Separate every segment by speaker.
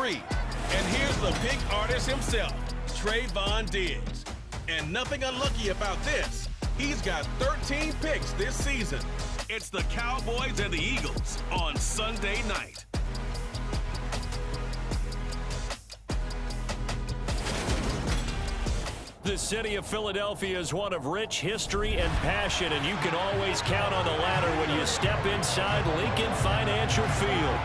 Speaker 1: 3. And here's the pick artist himself, Trayvon Diggs. And nothing unlucky about this. He's got 13 picks this season. It's the Cowboys and the Eagles on Sunday night.
Speaker 2: The city of Philadelphia is one of rich history and passion, and you can always count on the ladder when you step inside Lincoln Financial Field.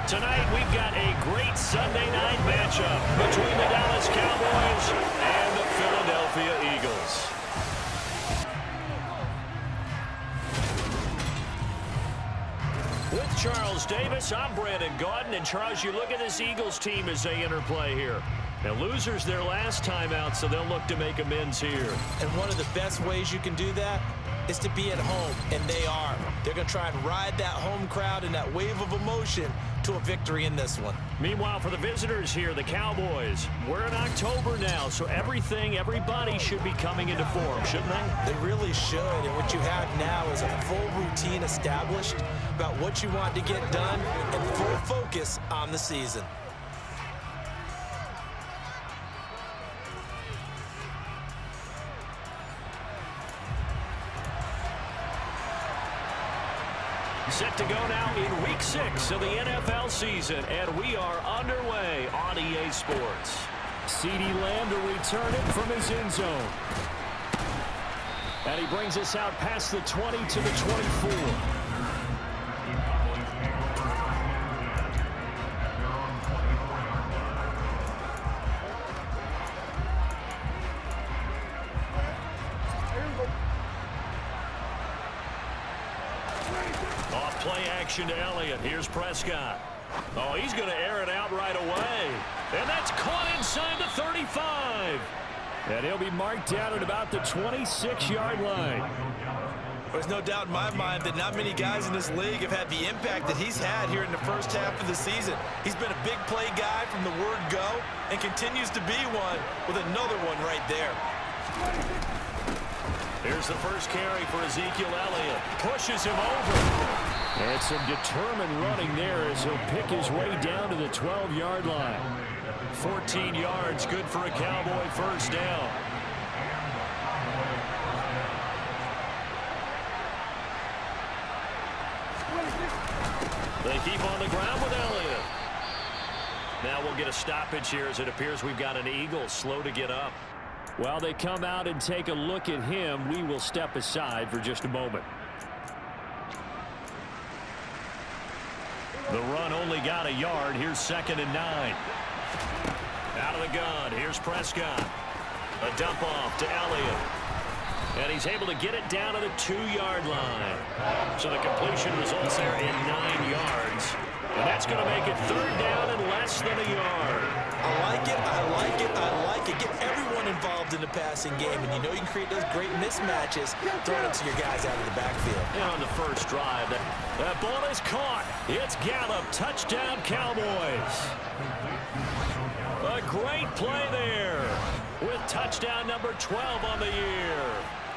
Speaker 2: Tonight, we've got a great Sunday night matchup between the Dallas Cowboys and the Philadelphia Eagles. With Charles Davis, I'm Brandon Gaudin, and Charles, you look at this Eagles team as they interplay here. Now, losers their last time out, so they'll look to make amends here.
Speaker 3: And one of the best ways you can do that is to be at home, and they are. They're going to try and ride that home crowd and that wave of emotion to a victory in this one.
Speaker 2: Meanwhile, for the visitors here, the Cowboys, we're in October now, so everybody should be coming into form, shouldn't they?
Speaker 3: They really should, and what you have now is a full routine established about what you want to get done and full focus on the season.
Speaker 2: Set to go now in Week 6 of the NFL season, and we are underway on EA Sports. CeeDee Lamb to return it from his end zone. And he brings us out past the 20 to the 24. Play action to Elliott. Here's Prescott. Oh, he's going to air it out right away. And that's caught inside the 35. And he'll be marked down at about the 26-yard line.
Speaker 3: There's no doubt in my mind that not many guys in this league have had the impact that he's had here in the first half of the season. He's been a big play guy from the word go and continues to be one with another one right there.
Speaker 2: Here's the first carry for Ezekiel Elliott. Pushes him over. And some determined running there as he'll pick his way down to the 12-yard line. 14 yards, good for a Cowboy first down. They keep on the ground with Elliott. Now we'll get a stoppage here as it appears we've got an Eagle slow to get up. While they come out and take a look at him, we will step aside for just a moment. The run only got a yard. Here's 2nd and 9. Out of the gun. Here's Prescott. A dump off to Elliott. And he's able to get it down to the 2-yard line. So the completion results there in 9 yards. And that's going to make it 3rd down and less than a yard.
Speaker 3: I like it, I like it, I like it. Get everyone involved in the passing game, and you know you can create those great mismatches throwing it to your guys out of the backfield.
Speaker 2: And on the first drive, that ball is caught. It's Gallup. Touchdown, Cowboys. A great play there with touchdown number 12 on the year.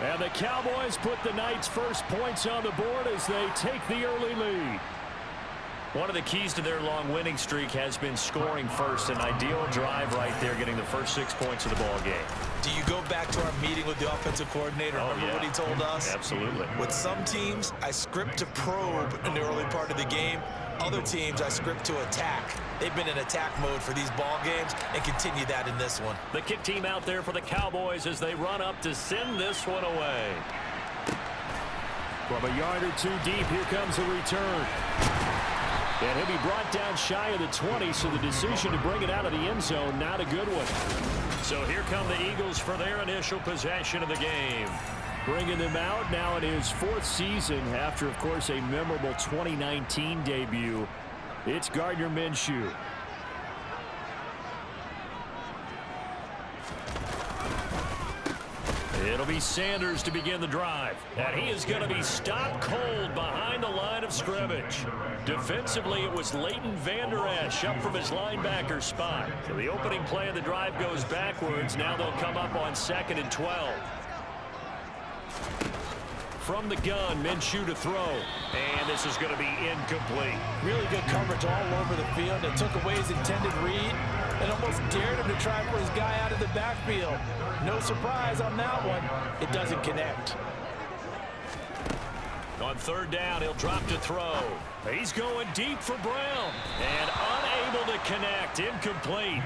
Speaker 2: And the Cowboys put the night's first points on the board as they take the early lead. One of the keys to their long winning streak has been scoring first. An ideal drive right there, getting the first 6 points of the ball game.
Speaker 3: Do you go back to our meeting with the offensive coordinator? Remember what he told us?
Speaker 2: Absolutely.
Speaker 3: With some teams, I script to probe in the early part of the game. Other teams, I script to attack. They've been in attack mode for these ball games and continue that in this one.
Speaker 2: The kick team out there for the Cowboys as they run up to send this one away. From a yard or two deep, here comes the return. And he'll be brought down shy of the 20, so the decision to bring it out of the end zone, not a good one. So here come the Eagles for their initial possession of the game. Bringing them out now in his 4th season after, of course, a memorable 2019 debut. It's Gardner Minshew. It'll be Sanders to begin the drive. And he is going to be stopped cold behind the line of scrimmage. Defensively, it was Leighton Vander Esch up from his linebacker spot. So the opening play of the drive goes backwards. Now they'll come up on 2nd and 12. from the gun. Minshew to throw. And this is going to be incomplete.
Speaker 3: Really good coverage all over the field. It took away his intended read and almost dared him to try for his guy out of the backfield. No surprise on that one. It doesn't connect.
Speaker 2: On third down, he'll drop to throw. He's going deep for Brown. And unable to connect. Incomplete.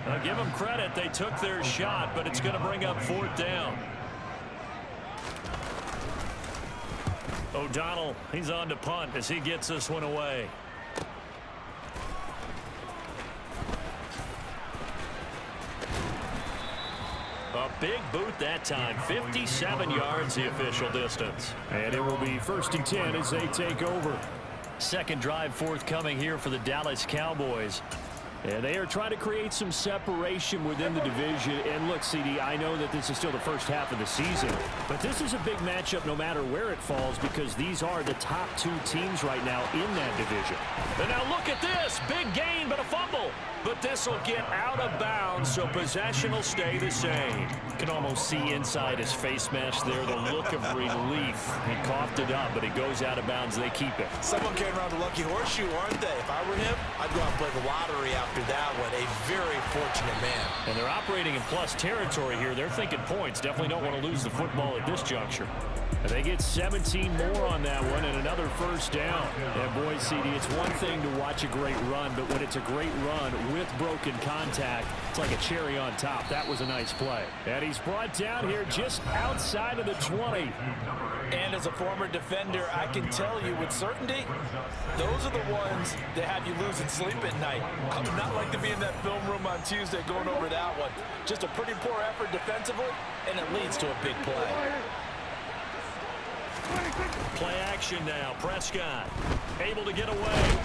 Speaker 2: I'll give them credit. They took their shot, but it's going to bring up fourth down. O'Donnell, he's on to punt as he gets this one away. A big boot that time. 57 yards the official distance. And it will be 1st and 10 as they take over. Second drive forthcoming here for the Dallas Cowboys. And they are trying to create some separation within the division. And look, CD, I know that this is still the first half of the season, but this is a big matchup no matter where it falls because these are the top two teams right now in that division. And now look at this. Big gain, but a fumble. But this will get out of bounds, so possession will stay the same. You can almost see inside his face mask there the look of relief. He coughed it up, but it goes out of bounds. They keep it.
Speaker 3: Someone carrying around the lucky horseshoe, aren't they? If I were him, I'd go out and play the lottery after that one. A very fortunate man.
Speaker 2: And they're operating in plus territory here. They're thinking points. Definitely don't want to lose the football at this juncture. And they get 17 more on that one and another first down. And boy, CD, it's one thing to watch a great run, but when it's a great run with broken contact, it's like a cherry on top. That was a nice play. And he's brought down here just outside of the 20.
Speaker 3: And as a former defender, I can tell you with certainty, those are the ones that have you losing sleep at night. I would not like to be in that film room on Tuesday going over that one. Just a pretty poor effort defensively, and it leads to a big play.
Speaker 2: Play action now. Prescott able to get away.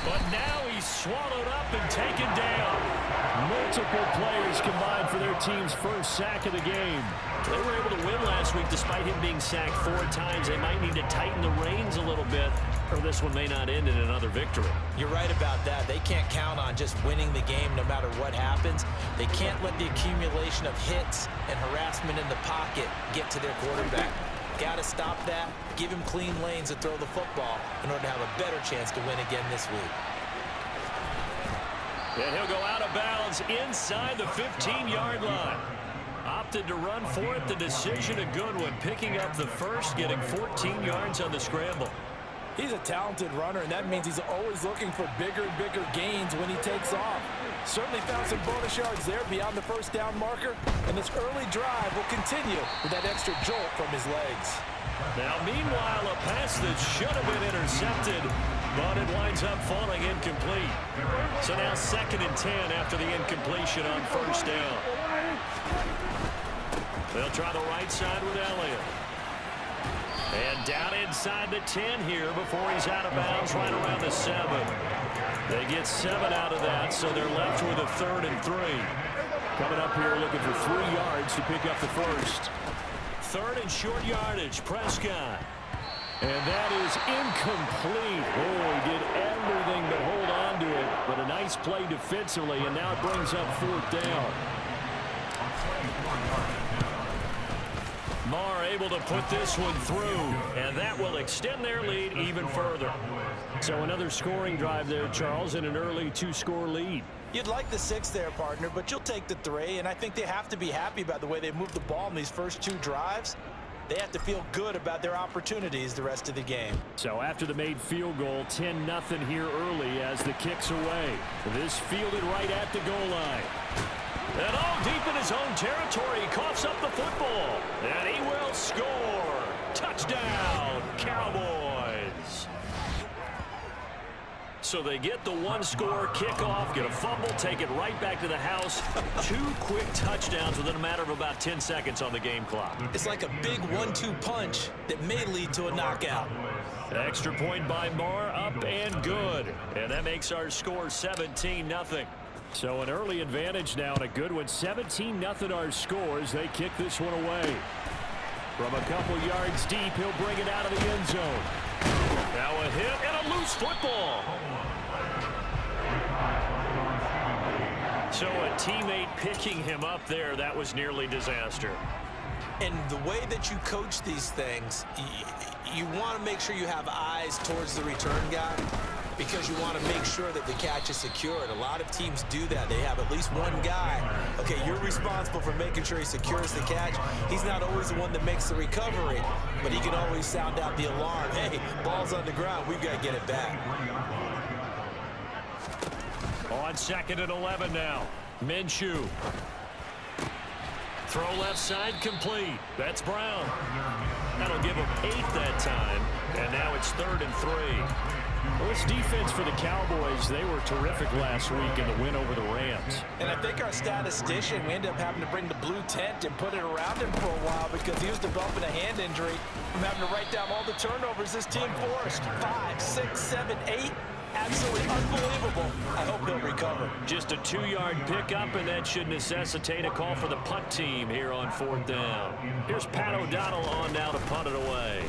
Speaker 2: But now he's swallowed up and taken down. Multiple players combined for their team's first sack of the game. They were able to win last week despite him being sacked 4 times. They might need to tighten the reins a little bit, or this one may not end in another victory.
Speaker 3: You're right about that. They can't count on just winning the game no matter what happens. They can't let the accumulation of hits and harassment in the pocket get to their quarterback. Got to stop that, give him clean lanes to throw the football in order to have a better chance to win again this week.
Speaker 2: And he'll go out of bounds inside the 15-yard line. Opted to run for it. The decision a good one. Picking up the first, getting 14 yards on the scramble.
Speaker 3: He's a talented runner, and that means he's always looking for bigger and bigger gains when he takes off. Certainly found some bonus yards there beyond the first down marker, and this early drive will continue with that extra jolt from his legs.
Speaker 2: Now, meanwhile, a pass that should have been intercepted, but it winds up falling incomplete. So now 2nd and 10 after the incompletion on first down. They'll try the right side with Elliott. And down inside the 10 here before he's out of bounds right around the 7. They get 7 out of that, so they're left with a 3rd and 3. Coming up here looking for 3 yards to pick up the first. 3rd and short yardage, Prescott. And that is incomplete. Oh, he did everything but hold on to it. But a nice play defensively, and now it brings up 4th down. Marr able to put this one through, and that will extend their lead even further. So another scoring drive there, Charles, and an early 2-score lead.
Speaker 3: You'd like the 6 there, partner, but you'll take the 3, and I think they have to be happy about the way they moved the ball in these first 2 drives. They have to feel good about their opportunities the rest of the game.
Speaker 2: So after the made field goal, 10-0 here early as the kick's away. This fielded right at the goal line. And all deep in his own territory, he coughs up the football. And he will score. Touchdown, Cowboys. So they get the 1-score kickoff, get a fumble, take it right back to the house. 2 quick touchdowns within a matter of about 10 seconds on the game clock.
Speaker 3: It's like a big 1-2 punch that may lead to a knockout.
Speaker 2: Extra point by Marr, up and good. And that makes our score 17-0. So an early advantage now and a good one. 17-0 our scores. They kick this one away. From a couple yards deep, he'll bring it out of the end zone. Now a hit and a loose football. So a teammate picking him up there. That was nearly disaster.
Speaker 3: And the way that you coach these things, you want to make sure you have eyes towards the return guy because you want to make sure that the catch is secured. A lot of teams do that. They have at least one guy. Okay, you're responsible for making sure he secures the catch. He's not always the one that makes the recovery, but he can always sound out the alarm. Hey, ball's on the ground. We've got to get it back.
Speaker 2: On 2nd and 11 now. Minshew. Throw left side complete. That's Brown. That'll give him 8 that time. And now it's 3rd and 3. Well, this defense for the Cowboys, they were terrific last week in the win over the Rams.
Speaker 3: And I think our statistician, we ended up having to bring the blue tent and put it around him for a while because he was developing a hand injury from having to write down all the turnovers this team forced. 5, 6, 7, 8. Absolutely unbelievable. I hope he'll recover.
Speaker 2: Just a 2-yard pickup, and that should necessitate a call for the punt team here on 4th down. Here's Pat O'Donnell on now to punt it away.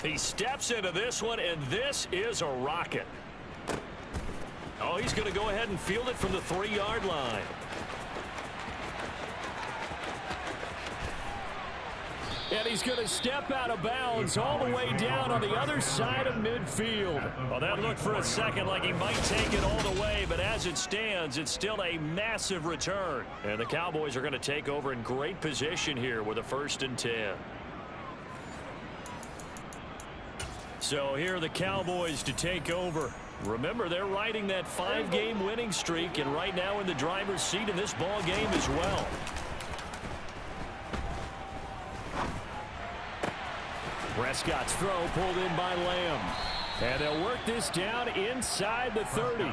Speaker 2: He steps into this one, and this is a rocket. Oh, he's going to go ahead and field it from the 3-yard line. And he's going to step out of bounds all the way down on the other side of midfield. Well, that looked for a second like he might take it all the way, but as it stands, it's still a massive return. And the Cowboys are going to take over in great position here with a 1st and 10. So here are the Cowboys to take over. Remember, they're riding that 5-game winning streak, and right now in the driver's seat in this ball game as well. Prescott's throw pulled in by Lamb. And they'll work this down inside the 30.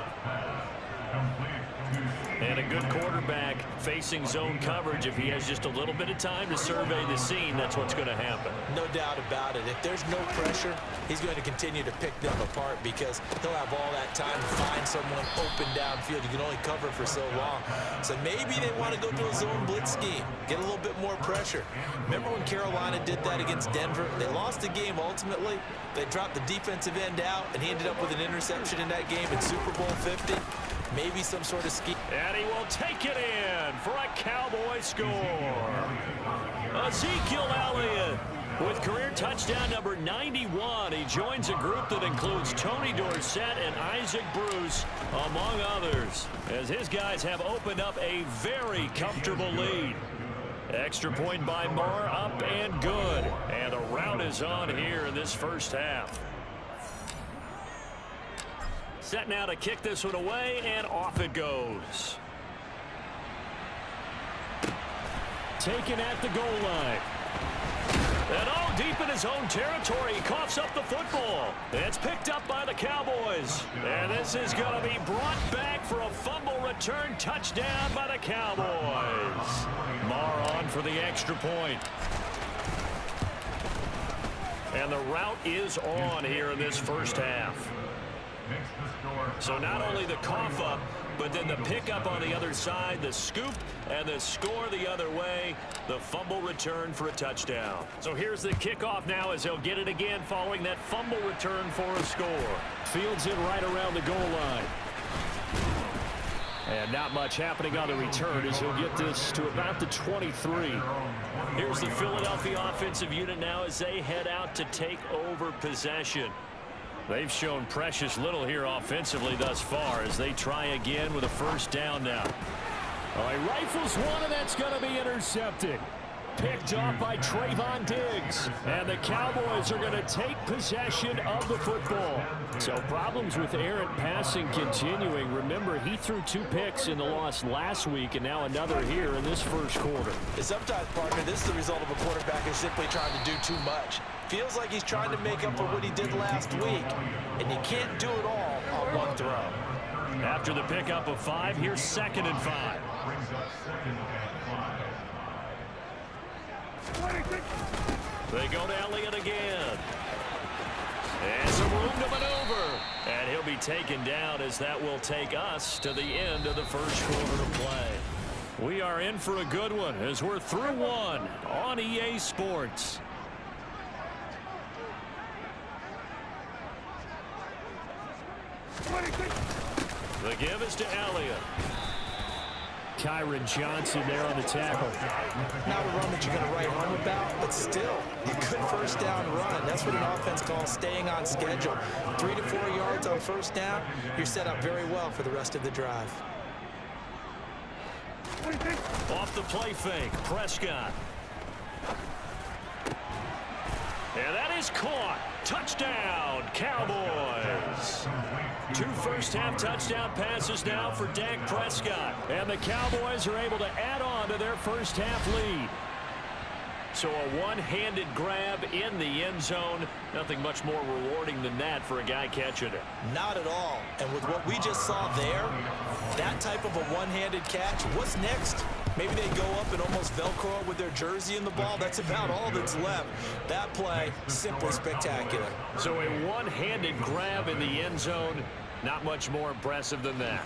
Speaker 2: And a good quarterback facing zone coverage. If he has just a little bit of time to survey the scene, that's what's going to happen.
Speaker 3: No doubt about it. If there's no pressure, he's going to continue to pick them apart because he'll have all that time to find someone open downfield. You can only cover for so long. So maybe they want to go to a zone blitz scheme, get a little bit more pressure. Remember when Carolina did that against Denver? They lost the game ultimately. They dropped the defensive end out, and he ended up with an interception in that game in Super Bowl 50. Maybe some sort of scheme.
Speaker 2: And he will take it in for a Cowboy score. Ezekiel Elliott with career touchdown number 91. He joins a group that includes Tony Dorsett and Isaac Bruce, among others, as his guys have opened up a very comfortable lead. Extra point by Moore, up and good. And the route is on here in this first half. Set now to kick this one away, and off it goes. Taken at the goal line. And all deep in his own territory, he coughs up the football. It's picked up by the Cowboys. And this is going to be brought back for a fumble return touchdown by the Cowboys. Marr on for the extra point. And the route is on here in this first half. So not only the cough up, but then the pickup on the other side, the scoop, and the score the other way, the fumble return for a touchdown. So here's the kickoff now as he'll get it again following that fumble return for a score. Fields it right around the goal line. And not much happening on the return as he'll get this to about the 23. Here's the Philadelphia offensive unit now as they head out to take over possession. They've shown precious little here offensively thus far as they try again with a 1st down now. All right, rifles one, and that's going to be intercepted. Picked off by Trayvon Diggs. And the Cowboys are going to take possession of the football. So problems with errant passing continuing. Remember, he threw 2 picks in the loss last week, and now another here in this first quarter.
Speaker 3: Sometimes, partner, this is the result of a quarterback who's simply trying to do too much. Feels like he's trying to make up for what he did last week, and you can't do it all on one throw.
Speaker 2: After the pickup of 5, here's 2nd and 5. They go to Elliott again. And some room to maneuver. And he'll be taken down as that will take us to the end of the first quarter of play. We are in for a good one as we're through one on EA Sports. The give is to Elliott. Kyron Johnson there on the tackle.
Speaker 3: Not a run that you're going to write home about, but still, a good first down run. That's what an offense calls staying on schedule. 3 to 4 yards on first down, you're set up very well for the rest of the drive.
Speaker 2: Off the play fake, Prescott. And that is caught. Touchdown, Cowboys. 2 first-half touchdown passes now for Dak Prescott. And the Cowboys are able to add on to their first-half lead. So a one-handed grab in the end zone. Nothing much more rewarding than that for a guy catching it.
Speaker 3: Not at all. And with what we just saw there, that type of a one-handed catch, what's next? Maybe they go up and almost Velcro with their jersey in the ball. That's about all that's left. That play, simply spectacular.
Speaker 2: So a one-handed grab in the end zone. Not much more impressive than that.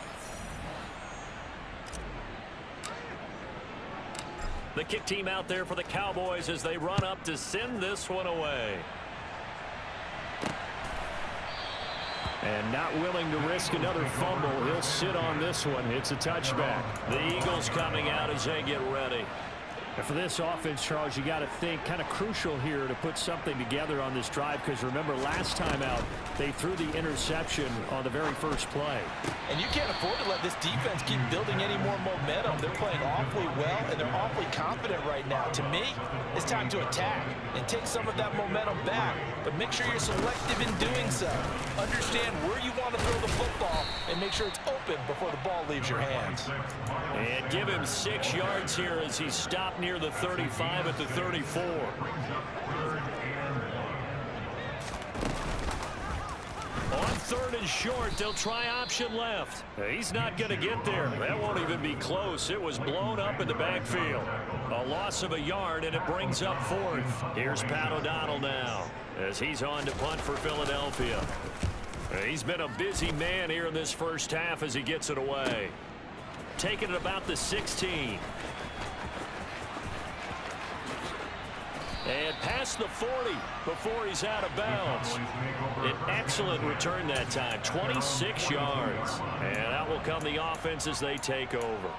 Speaker 2: The kick team out there for the Cowboys as they run up to send this one away. And not willing to risk another fumble. He'll sit on this one. It's a touchback. The Eagles coming out as they get ready. And for this offense, Charles, you got to think kind of crucial here to put something together on this drive, because remember last time out they threw the interception on the very first play.
Speaker 3: And you can't afford to let this defense keep building any more momentum. They're playing awfully well, and they're awfully confident right now. To me, it's time to attack and take some of that momentum back, but make sure you're selective in doing so. Understand where you want to throw the football and make sure it's open before the ball leaves your hands.
Speaker 2: And give him 6 yards here as he stopped near the 35 at the 34. On 3rd and short, they'll try option left. He's not going to get there. That won't even be close. It was blown up in the backfield. A loss of a yard, and it brings up 4th. Here's Pat O'Donnell now as he's on to punt for Philadelphia. He's been a busy man here in this first half as he gets it away. Taking it about the 16. And past the 40 before he's out of bounds. An excellent return that time, 26 yards. And out will come the offense as they take over.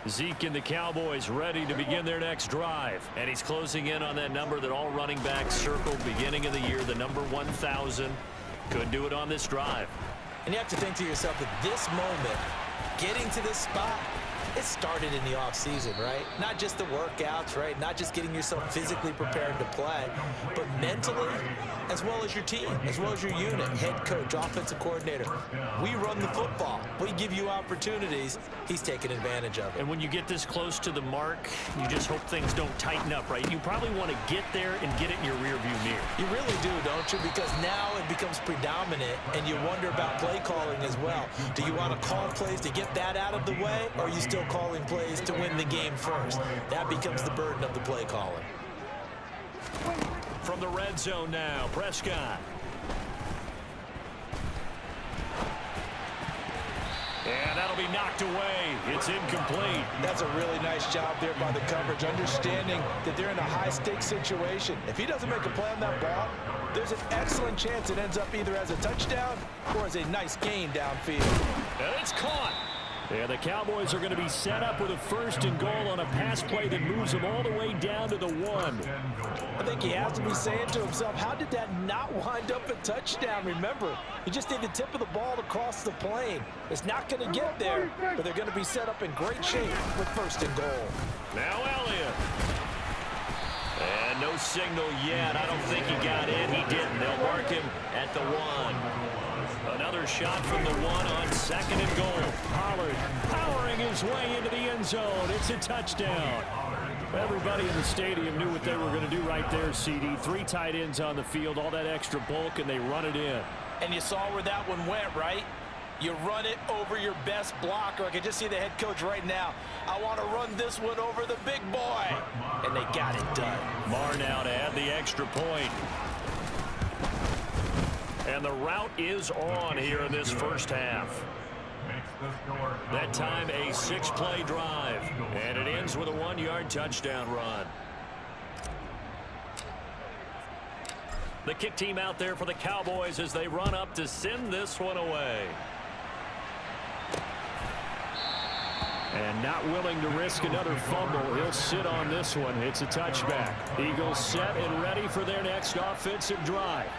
Speaker 2: Zeke and the Cowboys ready to begin their next drive. And he's closing in on that number that all running backs circled beginning of the year, the number 1,000. Could do it on this drive.
Speaker 3: And you have to think to yourself that this moment, getting to this spot, it started in the offseason, right? Not just the workouts, right? Not just getting yourself physically prepared to play, but mentally, as well as your team, as well as your unit, head coach, offensive coordinator. We run the football. We give you opportunities. He's taking advantage of it.
Speaker 2: And when you get this close to the mark, you just hope things don't tighten up, right? You probably want to get there and get it in your rearview mirror.
Speaker 3: You really do, don't you? Because now it becomes predominant, and you wonder about play calling as well. Do you want to call plays to get that out of the way, or are you still calling plays to win the game first? That becomes the burden of the play calling.
Speaker 2: From the red zone now, Prescott. And that'll be knocked away. It's incomplete.
Speaker 3: That's a really nice job there by the coverage, understanding that they're in a high-stakes situation. If he doesn't make a play on that ball, there's an excellent chance it ends up either as a touchdown or as a nice gain downfield.
Speaker 2: And it's caught. Yeah, the Cowboys are going to be set up with a 1st and goal on a pass play that moves them all the way down to the 1.
Speaker 3: I think he has to be saying to himself, how did that not wind up a touchdown? Remember, he just need the tip of the ball to cross the plane. It's not going to get there, but they're going to be set up in great shape with 1st and goal.
Speaker 2: Now Elliott. And no signal yet. I don't think he got in. He didn't. They'll mark him at the 1. Another shot from the 1 on 2nd and goal. Pollard powering his way into the end zone. It's a touchdown. Everybody in the stadium knew what they were going to do right there, CD. 3 tight ends on the field, all that extra bulk, and they run it in.
Speaker 3: And you saw where that one went, right? You run it over your best blocker. I can just see the head coach right now. I want to run this one over the big boy. And they got it done.
Speaker 2: Marr now to add the extra point. And the route is on here in this first half. That time a 6-play drive. And it ends with a 1-yard touchdown run. The kick team out there for the Cowboys as they run up to send this one away. And not willing to risk another fumble. He'll sit on this one. It's a touchback. Eagles set and ready for their next offensive drive.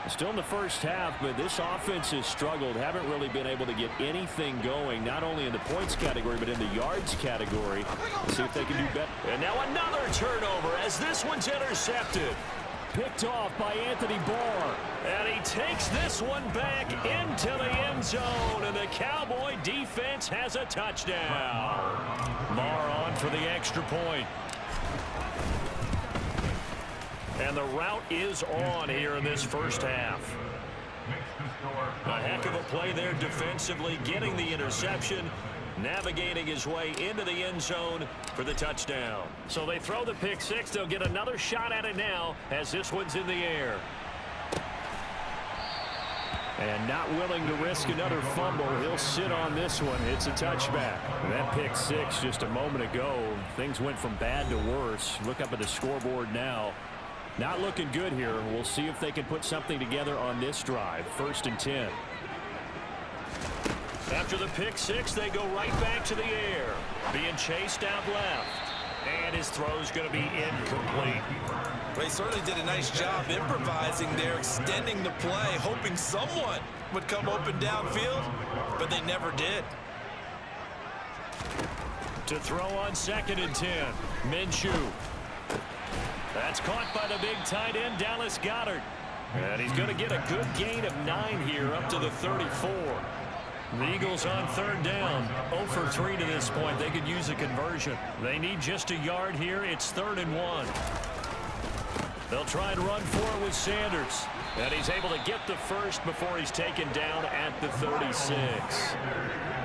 Speaker 2: Still in the first half, but this offense has struggled. Haven't really been able to get anything going, not only in the points category, but in the yards category. Let's see if they can do better. And now another turnover as this one's intercepted. Picked off by Anthony Barr. And he takes this one back into the end zone. And the Cowboy defense has a touchdown. Barr on for the extra point. And the route is on here in this first half. A heck of a play there defensively, getting the interception, navigating his way into the end zone for the touchdown. So they throw the pick six. They'll get another shot at it now as this one's in the air. And not willing to risk another fumble. He'll sit on this one. It's a touchback. And that pick six just a moment ago. Things went from bad to worse. Look up at the scoreboard now. Not looking good here. We'll see if they can put something together on this drive. 1st and 10. After the pick six, they go right back to the air. Being chased out left. And his throw's going to be incomplete.
Speaker 3: Well, he certainly did a nice job improvising there, extending the play, hoping someone would come open downfield, but they never did.
Speaker 2: To throw on 2nd and 10. Minshew. That's caught by the big tight end, Dallas Goedert. And he's going to get a good gain of 9 here up to the 34. The Eagles on 3rd down. 0 for 3 to this point. They could use a conversion. They need just a yard here. It's 3rd and 1. They'll try and run for it with Sanders. And he's able to get the first before he's taken down at the 36.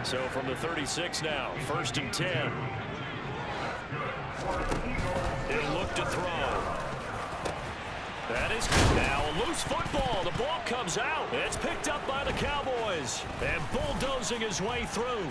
Speaker 2: So from the 36 now, 1st and 10. He'll look to throw. That is now a loose football. The ball comes out. It's picked up by the Cowboys. And bulldozing his way through.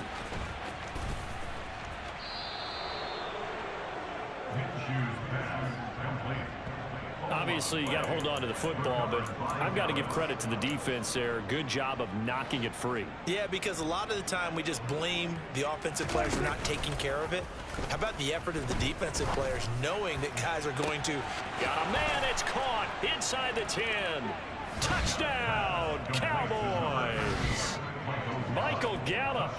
Speaker 2: Obviously, you got to hold on to the football, but I've got to give credit to the defense there. Good job of knocking it free.
Speaker 3: Yeah, because a lot of the time we just blame the offensive players for not taking care of it. How about the effort of the defensive players knowing that guys are going to...
Speaker 2: Got a man, it's caught inside the 10. Touchdown, Cowboys. Michael Gallup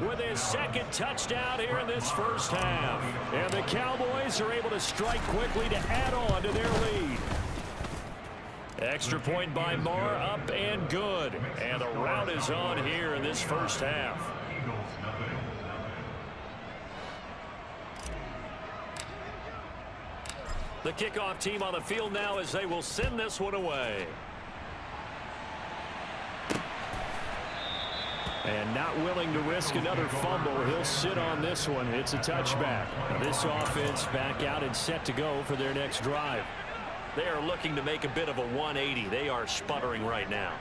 Speaker 2: with his 2nd touchdown here in this first half. And the Cowboys are able to strike quickly to add on to their lead. Extra point by Marr, up and good. And the route is on here in this first half. The kickoff team on the field now as they will send this one away. And not willing to risk another fumble. He'll sit on this one. It's a touchback. Now this offense back out and set to go for their next drive. They are looking to make a bit of a 180. They are sputtering right now.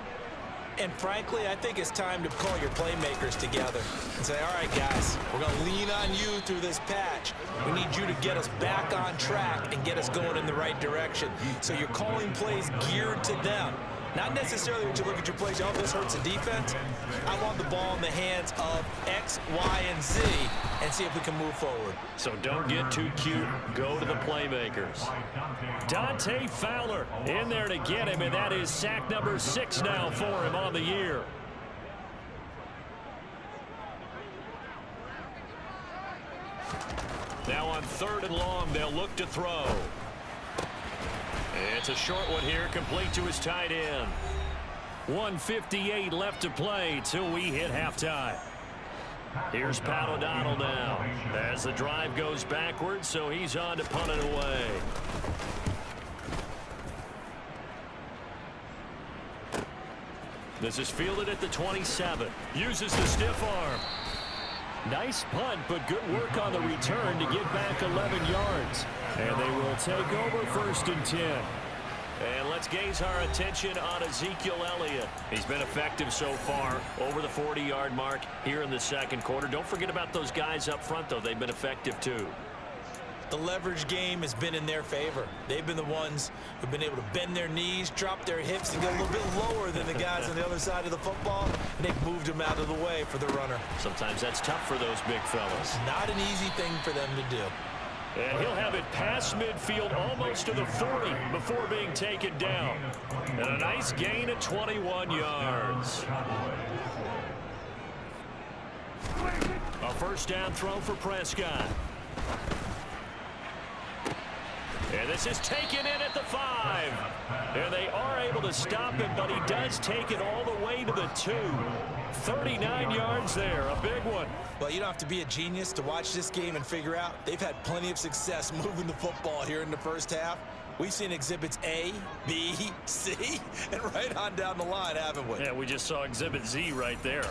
Speaker 3: And frankly, I think it's time to call your playmakers together and say, all right, guys, we're going to lean on you through this patch. We need you to get us back on track and get us going in the right direction. So you're calling plays geared to them. Not necessarily when you look at your plays, oh, this hurts the defense. I want the ball in the hands of X, Y, and Z and see if we can move forward.
Speaker 2: So don't get too cute. Go to the playmakers. Dante Fowler in there to get him, and that is sack number 6 now for him on the year. Now on 3rd and long, they'll look to throw. It's a short one here, complete to his tight end. 1:58 left to play till we hit halftime. Here's Pat O'Donnell now as the drive goes backwards, so he's on to punt it away. This is fielded at the 27. Uses the stiff arm. Nice punt, but good work on the return to get back 11 yards. And they will take over 1st and 10. And let's gaze our attention on Ezekiel Elliott. He's been effective so far over the 40-yard mark here in the 2nd quarter. Don't forget about those guys up front, though. They've been effective, too.
Speaker 3: The leverage game has been in their favor. They've been the ones who've been able to bend their knees, drop their hips, and get a little bit lower than the guys on the other side of the football, and they've moved them out of the way for the runner.
Speaker 2: Sometimes that's tough for those big fellas.
Speaker 3: Not an easy thing for them to do.
Speaker 2: And he'll have it past midfield almost to the 40 before being taken down. And a nice gain at 21 yards. A first down throw for Prescott. And this is taken in at the 5. And they are able to stop him, but he does take it all the way to the 2. 39 yards there, a big one.
Speaker 3: Well, you don't have to be a genius to watch this game and figure out they've had plenty of success moving the football here in the first half. We've seen exhibits A, B, C, and right on down the line, haven't we?
Speaker 2: Yeah, we just saw exhibit Z right there.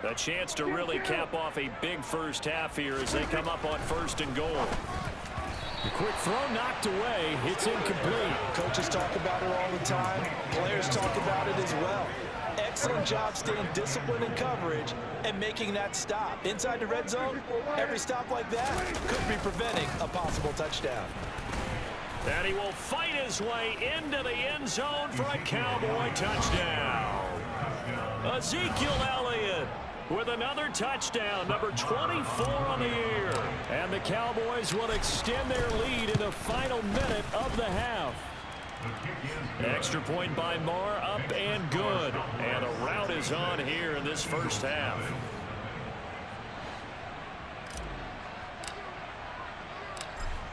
Speaker 2: A chance to really cap off a big first half here as they come up on 1st and goal. The quick throw knocked away. It's incomplete.
Speaker 3: Coaches talk about it all the time. Players talk about it as well. Excellent job staying disciplined in coverage and making that stop. Inside the red zone, every stop like that could be preventing a possible touchdown.
Speaker 2: And he will fight his way into the end zone for a Cowboy touchdown. Ezekiel Elliott with another touchdown, number 24 on the year. And the Cowboys will extend their lead in the final minute of the half. Extra point by Marr, up and good. And a rout is on here in this first half.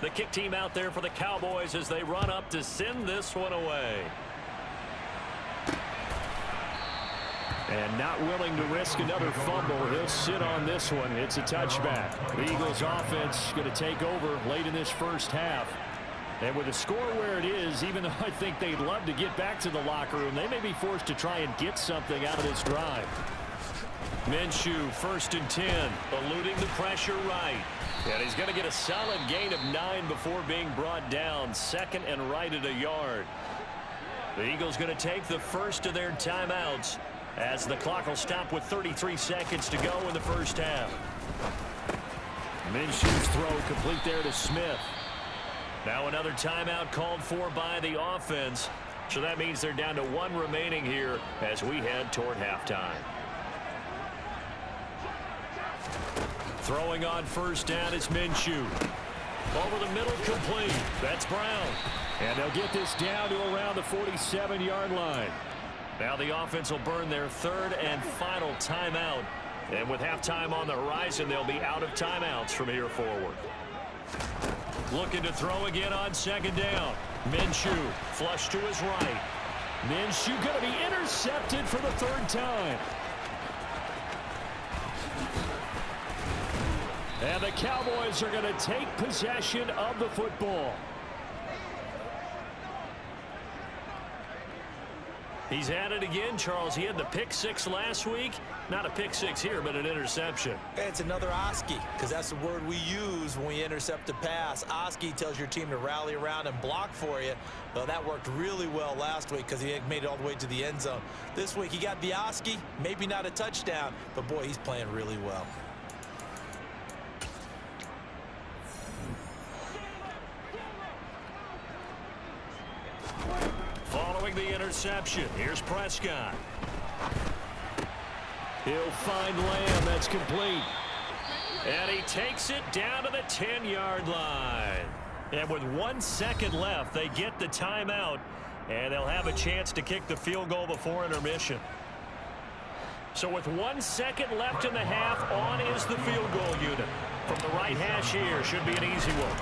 Speaker 2: The kick team out there for the Cowboys as they run up to send this one away. And not willing to risk another fumble. He'll sit on this one. It's a touchback. The Eagles offense going to take over late in this first half. And with the score where it is, even though I think they'd love to get back to the locker room, they may be forced to try and get something out of this drive. Minshew, 1st and 10, eluding the pressure right. And he's going to get a solid gain of 9 before being brought down. 2nd and right at a yard. The Eagles going to take the first of their timeouts as the clock will stop with 33 seconds to go in the first half. Minshew's throw complete there to Smith. Now another timeout called for by the offense. So that means they're down to 1 remaining here as we head toward halftime. Throwing on first down is Minshew. Over the middle, complete. That's Brown. And they'll get this down to around the 47-yard line. Now the offense will burn their 3rd and final timeout. And with halftime on the horizon, they'll be out of timeouts from here forward. Looking to throw again on 2nd down. Minshew flush to his right. Minshew going to be intercepted for the 3rd time. And the Cowboys are going to take possession of the football. He's at it again, Charles. He had the pick 6 last week. Not a pick 6 here, but an interception.
Speaker 3: It's another Oski, because that's the word we use when we intercept a pass. Oski tells your team to rally around and block for you. Well, that worked really well last week because he made it all the way to the end zone. This week he got the Oski, maybe not a touchdown, but boy, he's playing really well.
Speaker 2: Following the interception, here's Prescott. He'll find Lamb. That's complete. And he takes it down to the 10-yard line. And with 1 second left, they get the timeout. And they'll have a chance to kick the field goal before intermission. So with 1 second left in the half, on is the field goal unit. From the right hash here, should be an easy one.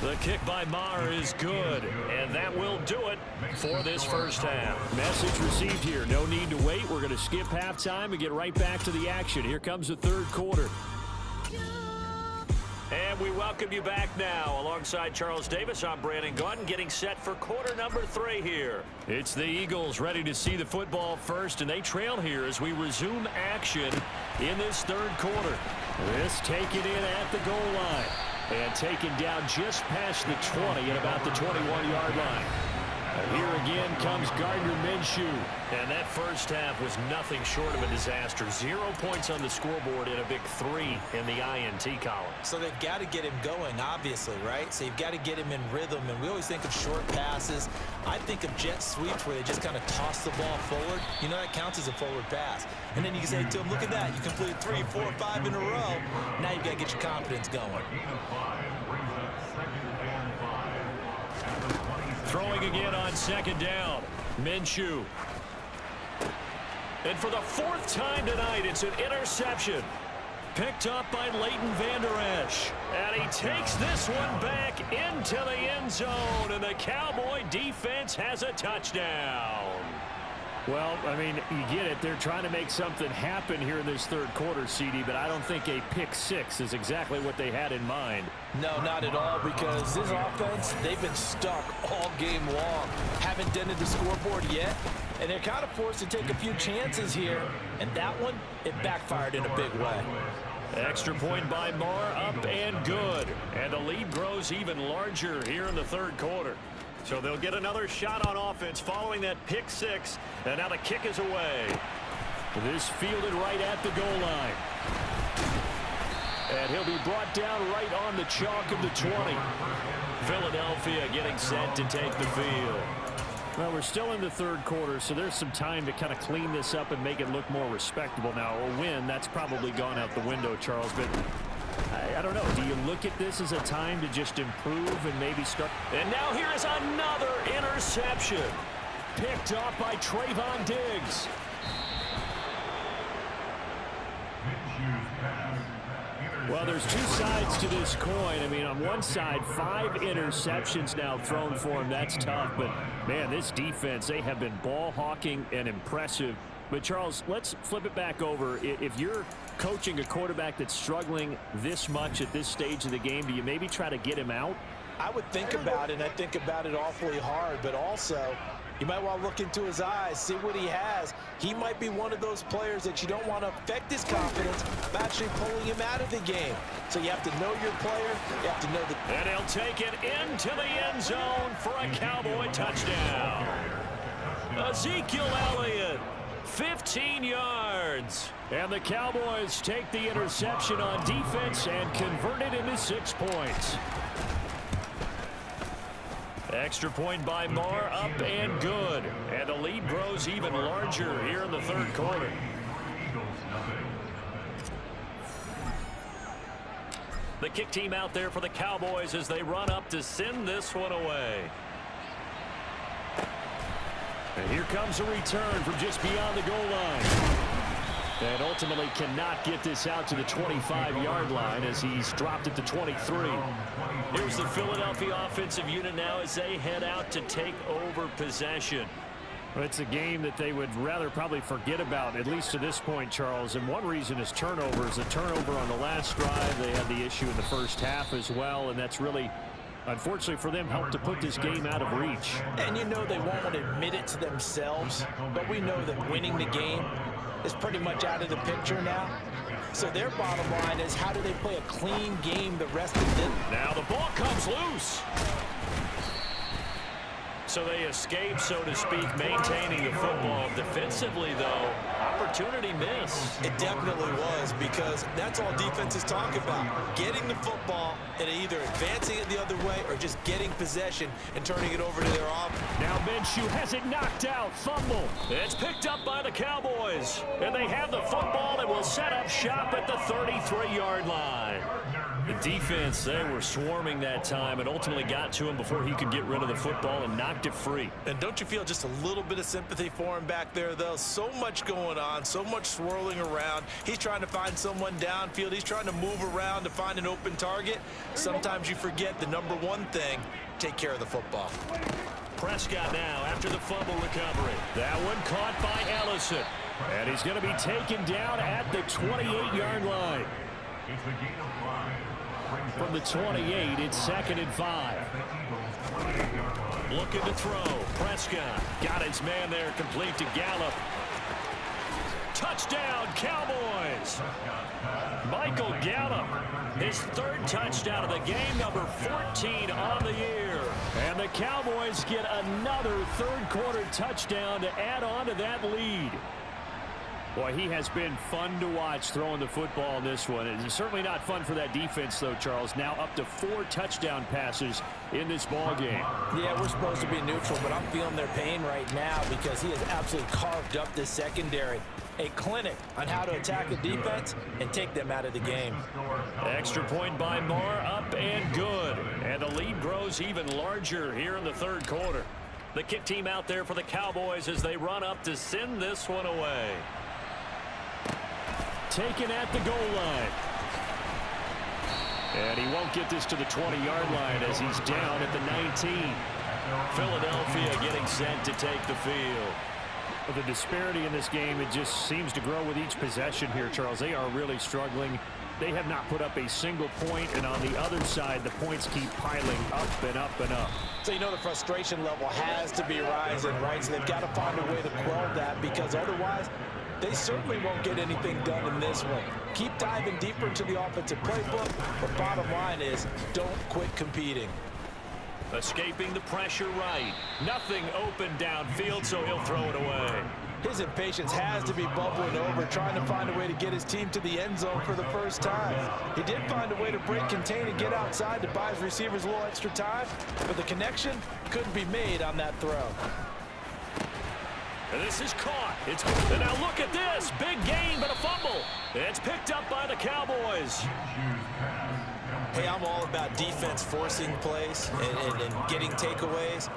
Speaker 2: The kick by Marr is good, and that will do it for this first half. Message received here. No need to wait. We're going to skip halftime and get right back to the action. Here comes the 3rd quarter. And we welcome you back now. Alongside Charles Davis, I'm Brandon Gaudin, getting set for quarter number 3 here. It's the Eagles ready to see the football first, and they trail here as we resume action in this 3rd quarter. This taken in at the goal line. And taken down just past the 20 at about the 21-yard line. Here again comes Gardner Minshew. And that first half was nothing short of a disaster. 0 points on the scoreboard and a big 3 in the INT column.
Speaker 3: So they've got to get him going, obviously, right? So you've got to get him in rhythm. And we always think of short passes. I think of jet sweeps where they just kind of toss the ball forward. You know, that counts as a forward pass. And then you can say to him, look at that. You completed 3, 4, 5 in a row. Now you've got to get your confidence going.
Speaker 2: Throwing again on second down. Minshew. And for the 4th time tonight, it's an interception. Picked up by Leighton Vander Esch. And he takes this one back into the end zone. And the Cowboy defense has a touchdown. Well, I mean, you get it. They're trying to make something happen here in this third quarter, CD, but I don't think a pick 6 is exactly what they had in mind.
Speaker 3: No, not at all, because this offense, they've been stuck all game long. Haven't dented the scoreboard yet, and they're kind of forced to take a few chances here. And that one, it backfired in a big way.
Speaker 2: Extra point by Marr, up and good. And the lead grows even larger here in the third quarter. So they'll get another shot on offense following that pick 6. And now the kick is away. This fielded right at the goal line. And he'll be brought down right on the chalk of the 20. Philadelphia getting set to take the field. Well, we're still in the third quarter, so there's some time to kind of clean this up and make it look more respectable now. A win, that's probably gone out the window, Charles, but I don't know. Do you look at this as a time to just improve and maybe start? And now here is another interception. Picked off by Trayvon Diggs. Well, there's two sides to this coin. I mean, on one side, 5 interceptions now thrown for him. That's tough. But, man, this defense, they have been ball hawking and impressive. But, Charles, let's flip it back over. If you're coaching a quarterback that's struggling this much at this stage of the game, do you maybe try to get him out?
Speaker 3: I would think about it, and I think about it awfully hard. But also, you might want to look into his eyes, see what he has. He might be one of those players that you don't want to affect his confidence by actually pulling him out of the game. So you have to know your player. You have to know the...
Speaker 2: And he'll take it into the end zone for a Cowboy touchdown. Ezekiel Elliott, 15 yards. And the Cowboys take the interception on defense and convert it into 6 points. Extra point by Marr, up and good. And the lead grows even larger here in the third quarter. The kick team out there for the Cowboys as they run up to send this one away. And here comes a return from just beyond the goal line. And ultimately cannot get this out to the 25-yard line as he's dropped it to 23. Here's the Philadelphia offensive unit now as they head out to take over possession. Well, it's a game that they would rather probably forget about, at least to this point, Charles. And one reason is turnovers. A turnover on the last drive. They had the issue in the first half as well, and that's really, unfortunately for them, helped to put this game out of reach.
Speaker 3: And you know they won't admit it to themselves, but we know that winning the game is pretty much out of the picture now. So their bottom line is, how do they play a clean game the rest of them?
Speaker 2: Now the ball comes loose. So they escape, so to speak, maintaining the football. Defensively, though, opportunity miss.
Speaker 3: It definitely was, because that's all defenses talk about. Getting the football and either advancing it the other way or just getting possession and turning it over to their offense.
Speaker 2: Now Minshew has it knocked out. Fumble. It's picked up by the Cowboys. And they have the football and will set up shop at the 33-yard line. The defense, they were swarming that time and ultimately got to him before he could get rid of the football and knocked it free.
Speaker 3: And don't you feel just a little bit of sympathy for him back there, though? So much going on, so much swirling around. He's trying to find someone downfield. He's trying to move around to find an open target. Sometimes you forget the number one thing, take care of the football.
Speaker 2: Prescott now after the fumble recovery. That one caught by Ellison. And he's going to be taken down at the 28-yard line. From the 28, it's 2nd and 5. Looking to throw. Prescott got his man there, complete to Gallup. Touchdown, Cowboys. Michael Gallup, his third touchdown of the game, number 14 on the year. And the Cowboys get another third-quarter touchdown to add on to that lead. Boy, he has been fun to watch throwing the football in this one. It's certainly not fun for that defense, though, Charles. Now up to 4 touchdown passes in this ball game.
Speaker 3: Yeah, we're supposed to be neutral, but I'm feeling their pain right now because he has absolutely carved up this secondary. A clinic on how to attack a defense and take them out of the game.
Speaker 2: Extra point by Moore, up and good. And the lead grows even larger here in the third quarter. The kick team out there for the Cowboys as they run up to send this one away. Taken at the goal line. And he won't get this to the 20-yard line as he's down at the 19. Philadelphia getting set to take the field. The disparity in this game, it just seems to grow with each possession here, Charles. They are really struggling. They have not put up a single point, and on the other side, the points keep piling up and up and up.
Speaker 3: So you know the frustration level has to be rising, right? So they've got to find a way to quell that because otherwise, they certainly won't get anything done in this one. Keep diving deeper into the offensive playbook, but bottom line is don't quit competing.
Speaker 2: Escaping the pressure right. Nothing open downfield, so he'll throw it away.
Speaker 3: His impatience has to be bubbling over, trying to find a way to get his team to the end zone for the first time. He did find a way to break, contain, and get outside to buy his receivers a little extra time, but the connection couldn't be made on that throw.
Speaker 2: And this is caught. And now look at this. Big gain, but a fumble. It's picked up by the Cowboys.
Speaker 3: Hey, I'm all about defense forcing plays and getting takeaways.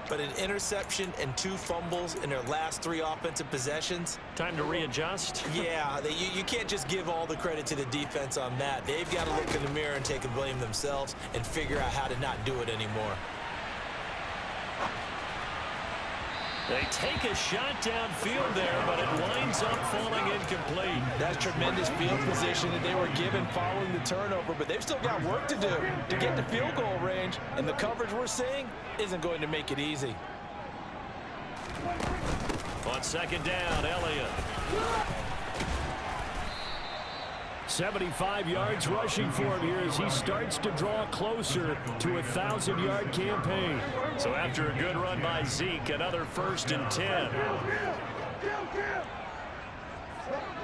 Speaker 3: But an interception and 2 fumbles in their last 3 offensive possessions.
Speaker 2: Time to readjust.
Speaker 3: Yeah, you can't just give all the credit to the defense on that. They've got to look in the mirror and take the blame themselves and figure out how to not do it anymore.
Speaker 2: They take a shot downfield there, but it winds up falling incomplete.
Speaker 3: That's tremendous field position that they were given following the turnover, but they've still got work to do to get to field goal range, and the coverage we're seeing isn't going to make it easy.
Speaker 2: On second down, Elliott. 75 yards rushing for him here as he starts to draw closer to a 1,000-yard campaign. So after a good run by Zeke, another 1st and 10.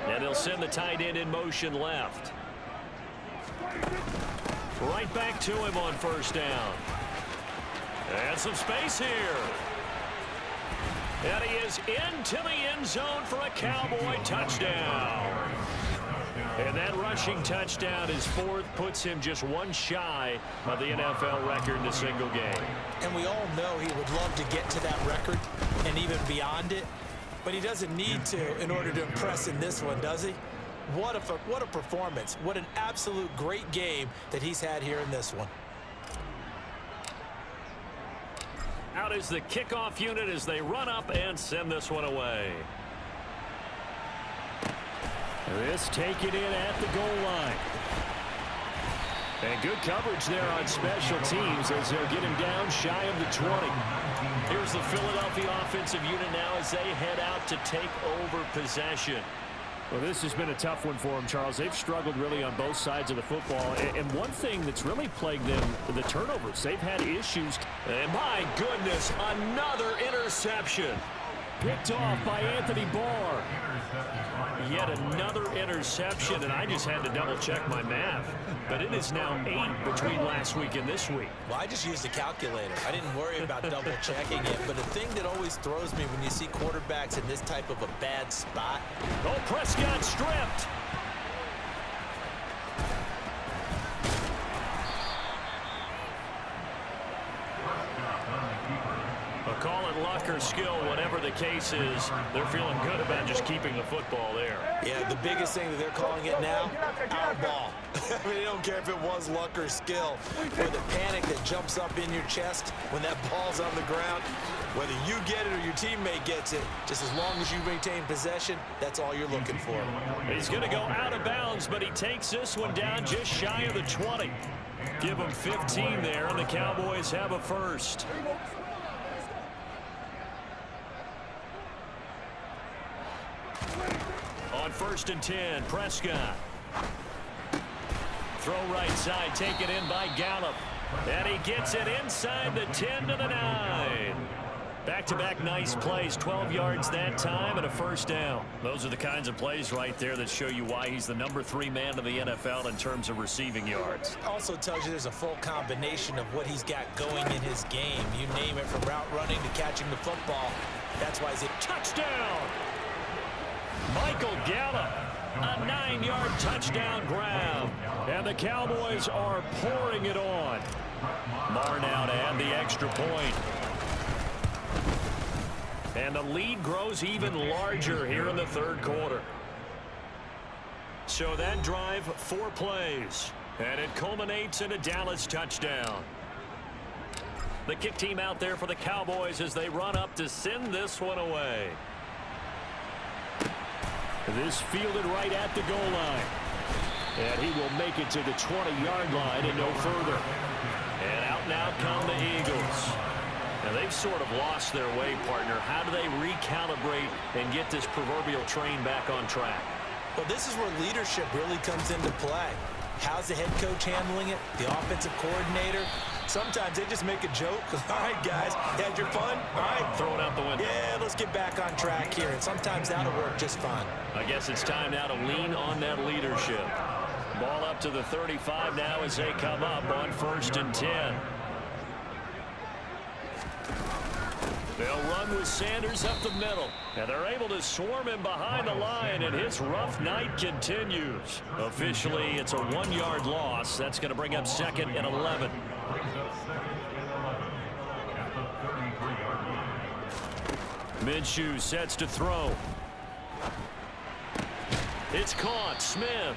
Speaker 2: And they'll send the tight end in motion left. Right back to him on 1st down. And some space here. And he is into the end zone for a Cowboy touchdown. And that rushing touchdown is 4th, puts him just 1 shy of the NFL record in a single game.
Speaker 3: And we all know he would love to get to that record and even beyond it, but he doesn't need to in order to impress in this one, does he? What a performance. What an absolute great game that he's had here in this one.
Speaker 2: Out is the kickoff unit as they run up and send this one away. This taken in at the goal line. And good coverage there on special teams as they'll get him down shy of the 20. Here's the Philadelphia offensive unit now as they head out to take over possession. Well, this has been a tough one for them, Charles. They've struggled really on both sides of the football. And one thing that's really plagued them, the turnovers. They've had issues. And my goodness, another interception. Picked off by Anthony Barr. Yet another interception, and I just had to double-check my math. But it is now 8 between last week and this week.
Speaker 3: Well, I just used a calculator. I didn't worry about double-checking it. But the thing that always throws me when you see quarterbacks in this type of a bad spot.
Speaker 2: Oh, Prescott stripped. Call it luck or skill, whatever the case is, they're feeling good about just keeping the football there.
Speaker 3: Yeah, the biggest thing that they're calling it now, our ball. I mean, they don't care if it was luck or skill, or the panic that jumps up in your chest when that ball's on the ground. Whether you get it or your teammate gets it, just as long as you maintain possession, that's all you're looking for.
Speaker 2: He's going to go out of bounds, but he takes this one down just shy of the 20. Give him 15 there, and the Cowboys have a 1st. On 1st and 10, Prescott. Throw right side, taken in by Gallup. And he gets it inside the 10 to the 9. Back-to-back nice plays, 12 yards that time and a first down. Those are the kinds of plays right there that show you why he's the number 3 man in the NFL in terms of receiving yards.
Speaker 3: Also tells you there's a full combination of what he's got going in his game. You name it, from route running to catching the football. That's why he's a
Speaker 2: touchdown. Michael Gallup, a 9-yard touchdown grab. And the Cowboys are pouring it on. Marr now to add the extra point. And the lead grows even larger here in the third quarter. So that drive, 4 plays. And it culminates in a Dallas touchdown. The kick team out there for the Cowboys as they run up to send this one away. This fielded right at the goal line. And he will make it to the 20-yard line and no further. And out now come the Eagles. Now, they've sort of lost their way, partner. How do they recalibrate and get this proverbial train back on track?
Speaker 3: Well, this is where leadership really comes into play. How's the head coach handling it? The offensive coordinator? Sometimes they just make a joke. All right, guys, had your fun? All right.
Speaker 2: Throw it out the window.
Speaker 3: Yeah, let's get back on track here. And sometimes that'll work just fine.
Speaker 2: I guess it's time now to lean on that leadership. Ball up to the 35 now as they come up on 1st and 10. They'll run with Sanders up the middle. And they're able to swarm him behind the line, and his rough night continues. Officially, it's a 1-yard loss. That's going to bring up 2nd and 11. Minshew sets to throw. It's caught. Smith.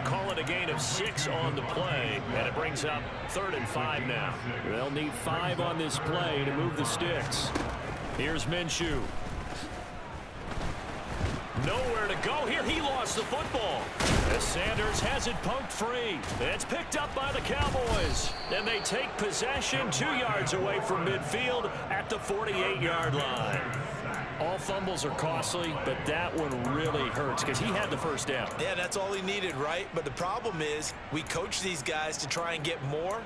Speaker 2: Call it a gain of 6 on the play, and it brings up 3rd and 5 now. They'll need 5 on this play to move the sticks. Here's Minshew. Nowhere to go here. He lost the football. As Sanders has it poked free. It's picked up by the Cowboys. And they take possession 2 yards away from midfield at the 48-yard line. All fumbles are costly, but that one really hurts because he had the first down.
Speaker 3: Yeah, that's all he needed, right? But the problem is we coach these guys to try and get more,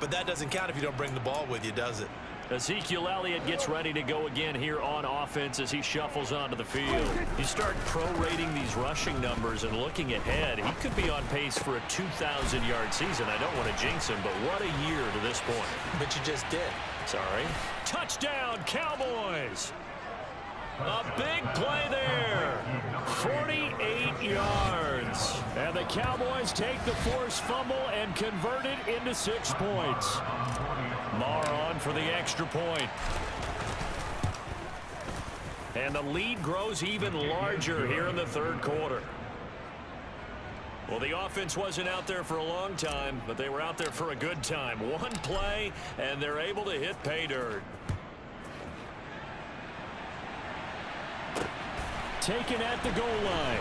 Speaker 3: but that doesn't count if you don't bring the ball with you, does it?
Speaker 2: Ezekiel Elliott gets ready to go again here on offense as he shuffles onto the field. You start prorating these rushing numbers and looking ahead, he could be on pace for a 2,000-yard season. I don't want to jinx him, but what a year to this point.
Speaker 3: But you just did.
Speaker 2: Sorry. Touchdown, Cowboys! A big play there. 48 yards. And the Cowboys take the forced fumble and convert it into 6 points. Marr on for the extra point. And the lead grows even larger here in the third quarter. Well, the offense wasn't out there for a long time, but they were out there for a good time. One play, and they're able to hit pay dirt. Taken at the goal line.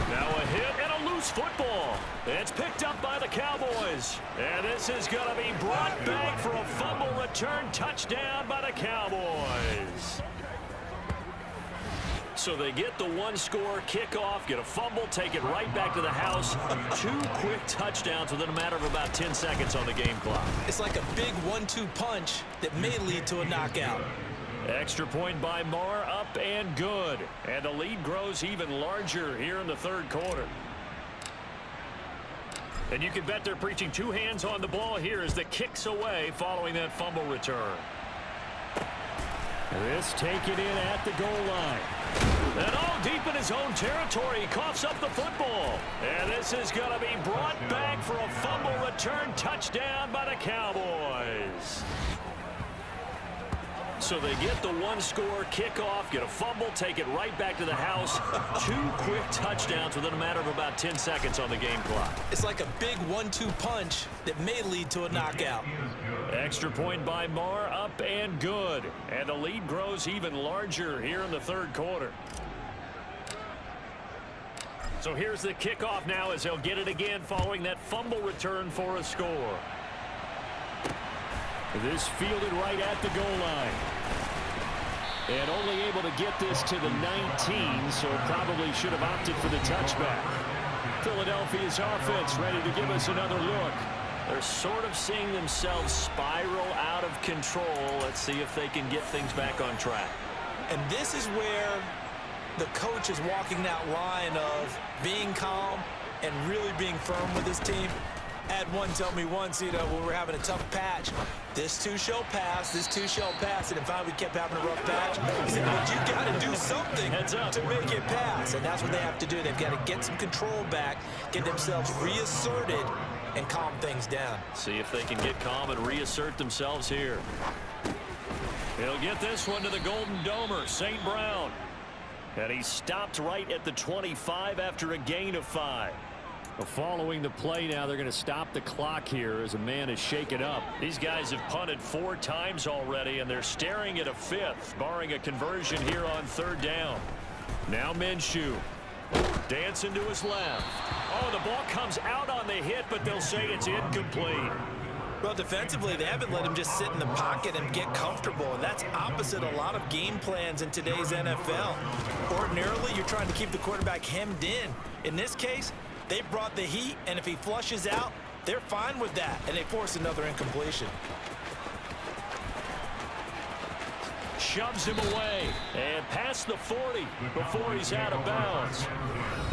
Speaker 2: Now a hit and a loose football. It's picked up by the Cowboys. And this is going to be brought back for a fumble return touchdown by the Cowboys. So they get the 1-score kickoff, get a fumble, take it right back to the house. 2 quick touchdowns within a matter of about 10 seconds on the game clock.
Speaker 3: It's like a big 1-2 punch that may lead to a knockout.
Speaker 2: Extra point by Marr, up and good. And the lead grows even larger here in the third quarter. And you can bet they're preaching 2 hands on the ball here as the kick's away following that fumble return. This taken in at the goal line. And all deep in his own territory, he coughs up the football. And this is going to be brought back for a fumble return touchdown by the Cowboys. So they get the 1-score kickoff, get a fumble, take it right back to the house. 2 quick touchdowns within a matter of about 10 seconds on the game clock.
Speaker 3: It's like a big 1-2 punch that may lead to a knockout.
Speaker 2: Extra point by Marr, up and good. And the lead grows even larger here in the third quarter. So here's the kickoff now as they'll get it again following that fumble return for a score. This fielded right at the goal line. And only able to get this to the 19, so probably should have opted for the touchback. Philadelphia's offense ready to give us another look. They're sort of seeing themselves spiral out of control. Let's see if they can get things back on track.
Speaker 3: And this is where the coach is walking that line of being calm and really being firm with his team. Had one tell me once, when we're having a tough patch, this too shall pass, this too shall pass. And in fact, we kept having a rough patch. He said, but you got to do something to make it pass. And that's what they have to do. They've got to get some control back, get themselves reasserted, and calm things down.
Speaker 2: See if they can get calm and reassert themselves here. He'll get this one to the Golden Domer, St. Brown. And he stopped right at the 25 after a gain of 5. Following the play now, they're going to stop the clock here as a man is shaken up. These guys have punted 4 times already, and they're staring at a 5th, barring a conversion here on 3rd down. Now Minshew. Dancing to his left. Oh, the ball comes out on the hit, but they'll say it's incomplete.
Speaker 3: Well, defensively, they haven't let him just sit in the pocket and get comfortable, and that's opposite a lot of game plans in today's NFL. Ordinarily, you're trying to keep the quarterback hemmed in. In this case, they brought the heat, and if he flushes out, they're fine with that, and they force another incompletion.
Speaker 2: Shoves him away and past the 40 before he's out of bounds.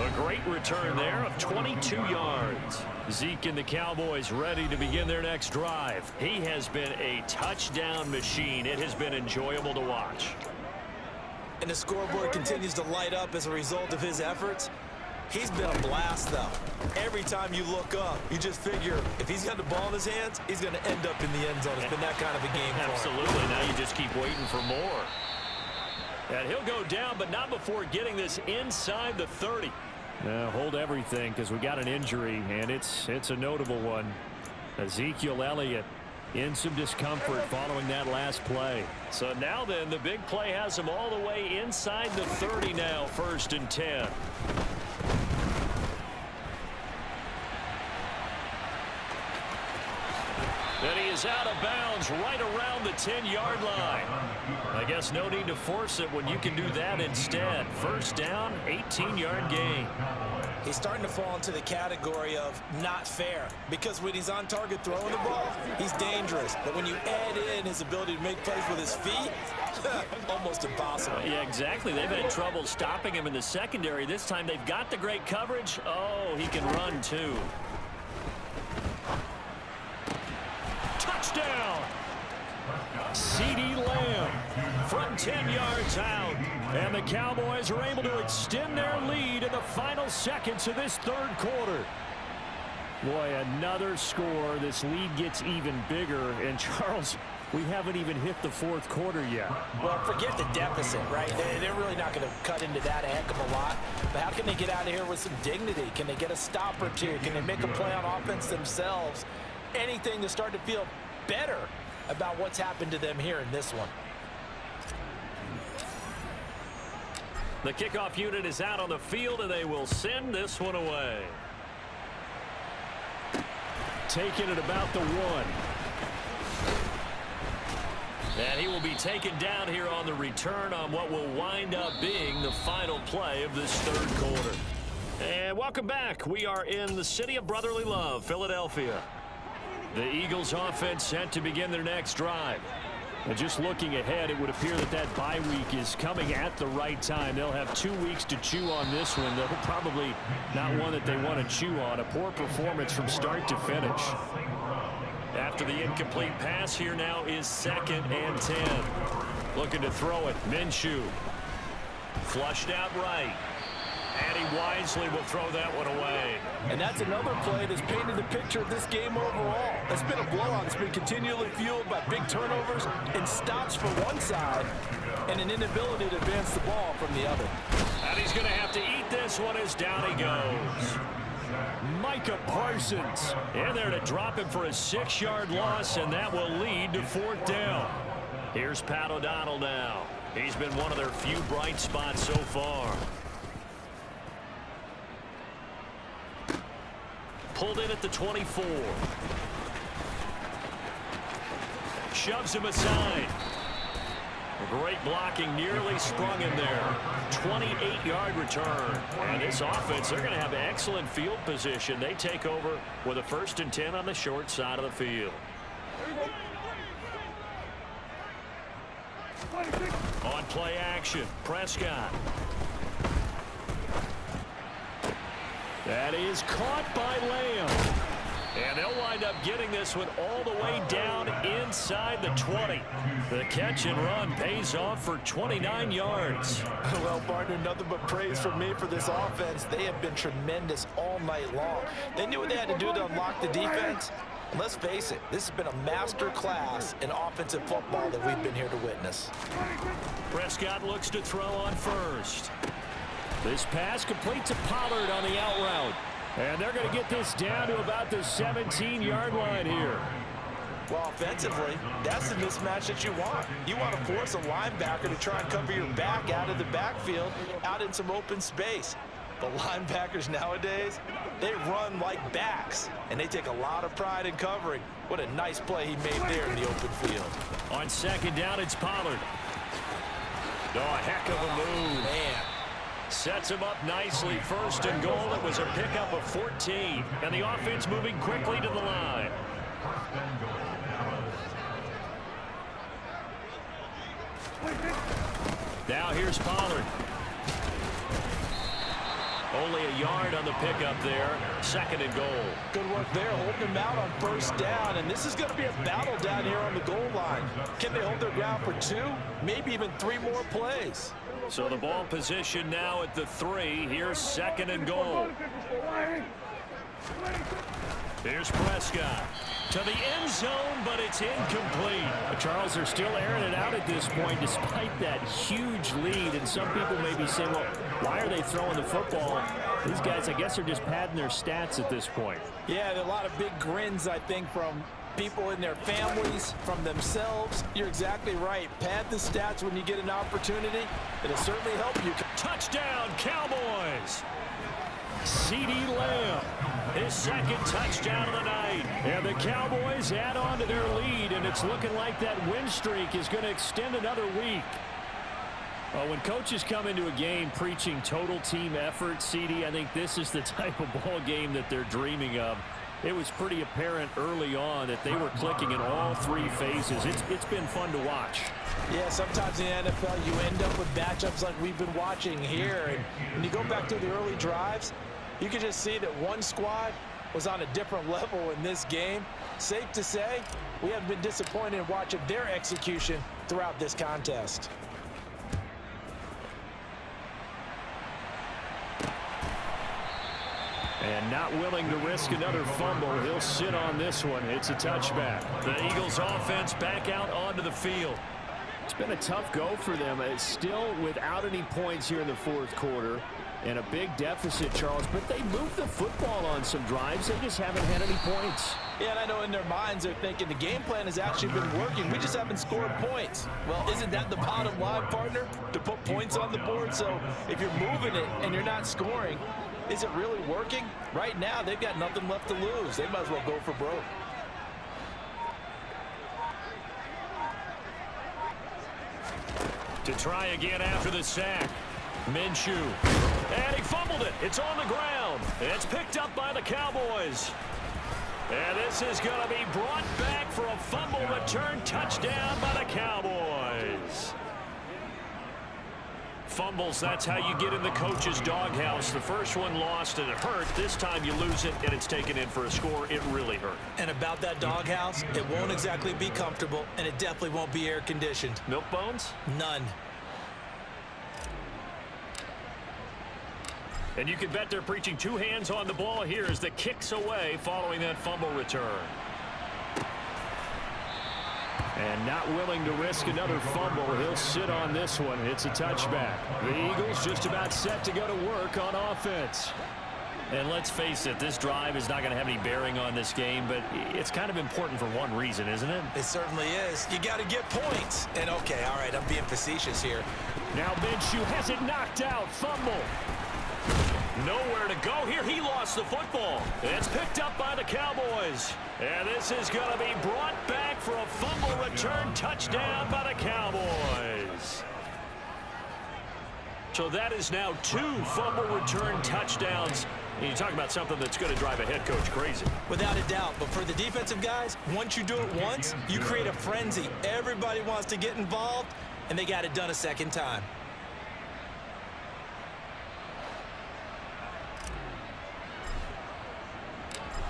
Speaker 2: A great return there of 22 yards. Zeke and the Cowboys ready to begin their next drive. He has been a touchdown machine. It has been enjoyable to watch.
Speaker 3: And the scoreboard continues to light up as a result of his efforts. He's been a blast, though. Every time you look up, you just figure if he's got the ball in his hands, he's going to end up in the end zone. It's been that kind of a game for him.
Speaker 2: Absolutely. Now you just keep waiting for more. And he'll go down, but not before getting this inside the 30. Hold everything because we got an injury, and it's a notable one. Ezekiel Elliott in some discomfort following that last play. So now then, the big play has him all the way inside the 30 now, 1st and 10. And he is out of bounds right around the 10-yard line. I guess no need to force it when you can do that instead. 1st down, 18-yard gain.
Speaker 3: He's starting to fall into the category of not fair, because when he's on target throwing the ball, he's dangerous. But when you add in his ability to make plays with his feet, almost impossible.
Speaker 2: Yeah, exactly. They've had trouble stopping him in the secondary. This time they've got the great coverage. Oh, he can run too. Touchdown! CeeDee Lamb from 10 yards out. And the Cowboys are able to extend their lead in the final seconds of this 3rd quarter. Boy, another score. This lead gets even bigger. And, Charles, we haven't even hit the 4th quarter yet.
Speaker 3: Well, forget the deficit, right? They're really not going to cut into that a heck of a lot. But how can they get out of here with some dignity? Can they get a stop or two? Can they make a play on offense themselves? Anything to start to feel better about what's happened to them here in this one.
Speaker 2: The kickoff unit is out on the field, and they will send this one away. Taking it about the 1. And he will be taken down here on the return on what will wind up being the final play of this 3rd quarter. And welcome back. We are in the city of brotherly love, Philadelphia. The Eagles offense set to begin their next drive. And just looking ahead, it would appear that bye week is coming at the right time. They'll have 2 weeks to chew on this one, though probably not one that they want to chew on. A poor performance from start to finish. After the incomplete pass, here now is 2nd and 10. Looking to throw it. Minshew. Flushed out right. And he wisely will throw that one away.
Speaker 3: And that's another play that's painted the picture of this game overall. It's been a blowout. It's been continually fueled by big turnovers and stops from one side and an inability to advance the ball from the other.
Speaker 2: And he's going to have to eat this one as down he goes. Micah Parsons in there to drop him for a 6-yard loss, and that will lead to 4th down. Here's Pat O'Donnell now. He's been one of their few bright spots so far. Pulled in at the 24. Shoves him aside. Great blocking, nearly sprung in there. 28-yard return. And this offense, they're going to have excellent field position. They take over with a 1st and 10 on the short side of the field. On play action, Prescott. That is caught by Lamb. And they'll wind up getting this one all the way down inside the 20. The catch and run pays off for 29 yards.
Speaker 3: Well, partner, nothing but praise from me for this offense. They have been tremendous all night long. They knew what they had to do to unlock the defense. And let's face it, this has been a master class in offensive football that we've been here to witness.
Speaker 2: Prescott looks to throw on first. This pass complete to Pollard on the out route. And they're going to get this down to about the 17-yard line here.
Speaker 3: Well, offensively, that's the mismatch that you want. You want to force a linebacker to try and cover your back out of the backfield, out in some open space. But linebackers nowadays, they run like backs, and they take a lot of pride in covering. What a nice play he made there in the open field.
Speaker 2: On 2nd down, it's Pollard. Oh, a heck of a move.
Speaker 3: Man.
Speaker 2: Sets him up nicely. 1st and goal. It was a pickup of 14. And the offense moving quickly to the line. Now here's Pollard. Only a yard on the pickup there. 2nd and goal.
Speaker 3: Good work there, holding him out on 1st down. And this is going to be a battle down here on the goal line. Can they hold their ground for 2, maybe even 3 more plays?
Speaker 2: So the ball position now at the 3. Here's 2nd and goal. Here's Prescott to the end zone, but it's incomplete. Charles, they're still airing it out at this point despite that huge lead. And some people may be saying, well, why are they throwing the football? These guys, I guess, are just padding their stats at this point.
Speaker 3: Yeah, there are a lot of big grins, I think, from people in their families, from themselves. You're exactly right. Pad the stats when you get an opportunity. It'll certainly help you.
Speaker 2: Touchdown, Cowboys! CeeDee Lamb, his 2nd touchdown of the night. And the Cowboys add on to their lead, and it's looking like that win streak is going to extend another week. Well, when coaches come into a game preaching total team effort, CeeDee, I think this is the type of ball game that they're dreaming of. It was pretty apparent early on that they were clicking in all 3 phases. It's been fun to watch.
Speaker 3: Yeah, sometimes in the NFL you end up with matchups like we've been watching here. And when you go back to the early drives, you can just see that one squad was on a different level in this game. Safe to say, we haven't been disappointed in watching their execution throughout this contest.
Speaker 2: And not willing to risk another fumble. He'll sit on this one. It's a touchback. The Eagles offense back out onto the field. It's been a tough go for them. It's still without any points here in the 4th quarter. And a big deficit, Charles. But they moved the football on some drives. They just haven't had any points.
Speaker 3: Yeah, and I know in their minds they're thinking the game plan has actually been working. We just haven't scored points. Well, isn't that the bottom line, partner? To put points on the board? So if you're moving it and you're not scoring, is it really working? Right now, they've got nothing left to lose. They might as well go for broke.
Speaker 2: To try again after the sack. Minshew. And he fumbled it. It's on the ground. It's picked up by the Cowboys. And this is going to be brought back for a fumble return touchdown by the Cowboys. Fumbles, that's how you get in the coach's doghouse. The first one lost and it hurt. This time you lose it and it's taken in for a score. It really hurt.
Speaker 3: And about that doghouse, it won't exactly be comfortable, and it definitely won't be air conditioned.
Speaker 2: Milk bones?
Speaker 3: None.
Speaker 2: And you can bet they're preaching 2 hands on the ball here as the kick's away following that fumble return. And not willing to risk another fumble. He'll sit on this one. It's a touchback. The Eagles just about set to go to work on offense. And let's face it, this drive is not going to have any bearing on this game, but it's kind of important for one reason, isn't it?
Speaker 3: It certainly is. You got to get points. And okay, all right, I'm being facetious here.
Speaker 2: Now Minshew has it knocked out. Fumble. Nowhere to go here. He lost the football. It's picked up by the Cowboys. And this is going to be brought back for a fumble return touchdown by the Cowboys. So that is now 2 fumble return touchdowns. And you talk about something that's going to drive a head coach crazy.
Speaker 3: Without a doubt. But for the defensive guys, once you do it once, you create a frenzy. Everybody wants to get involved, and they got it done a second time.